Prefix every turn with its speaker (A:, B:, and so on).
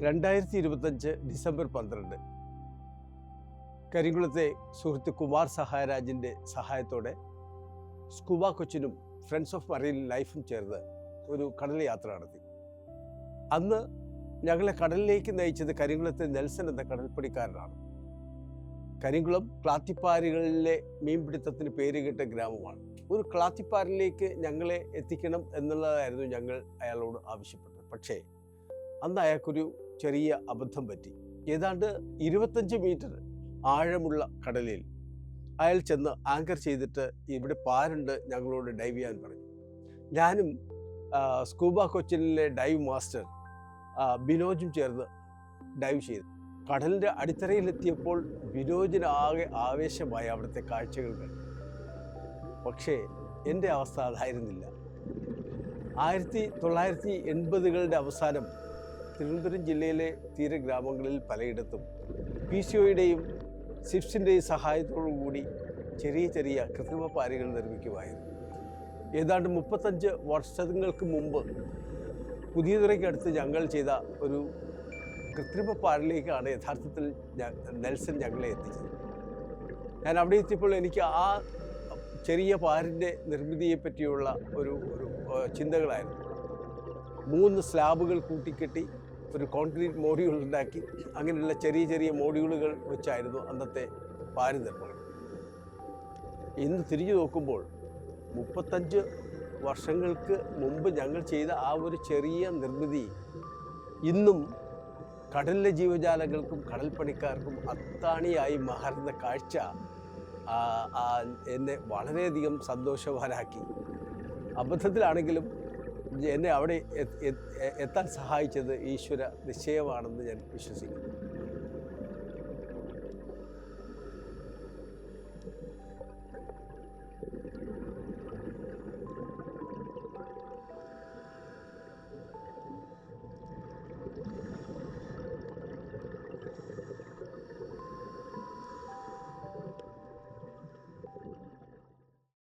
A: 2025 December 12 കരിങ്കുളത്തെ സുഹൃത്ത് കുമാർ സഹായരാജിൻ്റെ സഹായത്തോടെ scuba കൊച്ചിനും friends of marine ലൈഫും ചേർന്ന് ഒരു കടൽ യാത്ര നടത്തി. അന്ന് ഞങ്ങളെ കടലിലേക്ക് നയിച്ചത് കരിങ്കുളത്തെ നെൽസൺ എന്ന കടൽപ്പണിക്കാരനാണ്. കരിങ്കുളം ക്ലാത്തിപ്പാരുകളിലെ മീൻപിടുത്തത്തിന് പേരുകേട്ട ഗ്രാമമാണ്. ഒരു ക്ലാത്തിപ്പാരിലേക്ക് ഞങ്ങളെ എത്തിക്കണം എന്നുള്ളതായിരുന്നു ഞങ്ങൾ അയാളോട് ആവശ്യപ്പെട്ടത്. പക്ഷേ അന്ന് അയാൾക്കൊരു ചെറിയ അബദ്ധം പറ്റി. ഏതാണ്ട് 25 മീറ്റർ ആഴമുള്ള കടലിൽ അയാൾ ചെന്ന് ആങ്കർ ചെയ്തിട്ട് ഇവിടെ പാരുണ്ട്, ഞങ്ങളോട് ഡൈവ് ചെയ്യാൻ പറഞ്ഞു. ഞാനും സ്കൂബ കൊച്ചിനിലെ ഡൈവ് മാസ്റ്റർ ബിനോജും ചേർന്ന് ഡൈവ് ചെയ്തു. കടലിൻ്റെ അടിത്തറയിലെത്തിയപ്പോൾ ബിനോജിനാകെ ആവേശമായി അവിടുത്തെ കാഴ്ചകൾ കണ്ടു. പക്ഷേ എൻ്റെ അവസ്ഥ അതായിരുന്നില്ല. 1980കളുടെ അവസാനം തിരുവനന്തപുരം ജില്ലയിലെ തീരഗ്രാമങ്ങളിൽ പലയിടത്തും PCOയുടെയും സിപ്സിൻ്റെയും സഹായത്തോടു കൂടി ചെറിയ ചെറിയ കൃത്രിമ പാലുകൾ നിർമ്മിക്കുമായിരുന്നു. ഏതാണ്ട് 35 വർഷങ്ങൾക്ക് മുമ്പ് പുതിയതുറയ്ക്കടുത്ത് ഞങ്ങൾ ചെയ്ത ഒരു കൃത്രിമ പാലിലേക്കാണ് യഥാർത്ഥത്തിൽ നെൽസൺ ഞങ്ങളെ എത്തിച്ചത്. ഞാൻ അവിടെ എത്തിയപ്പോൾ എനിക്ക് ആ ചെറിയ പാലിൻ്റെ നിർമ്മിതിയെപ്പറ്റിയുള്ള ഒരു ചിന്തകളായിരുന്നു. 3 സ്ലാബുകൾ കൂട്ടിക്കെട്ടി ഒരു കോൺക്രീറ്റ് മോഡ്യൂൾ ഉണ്ടാക്കി അങ്ങനെയുള്ള ചെറിയ ചെറിയ മോഡ്യൂളുകൾ വെച്ചായിരുന്നു അന്നത്തെ പാല് നിർമ്മാണം. ഇന്ന് തിരിഞ്ഞു നോക്കുമ്പോൾ 35 വർഷങ്ങൾക്ക് മുമ്പ് ഞങ്ങൾ ചെയ്ത ആ ഒരു ചെറിയ നിർമ്മിതി ഇന്നും കടലിലെ ജീവജാലങ്ങൾക്കും കടൽപ്പണിക്കാർക്കും അത്താണിയായി മാറുന്ന കാഴ്ച എന്നെ വളരെയധികം സന്തോഷവാനാക്കി. അബദ്ധത്തിലാണെങ്കിലും എന്നെ അവിടെ എത്താൻ സഹായിച്ചത് ഈശ്വര നിശ്ചയമാണെന്ന് ഞാൻ വിശ്വസിക്കുന്നു.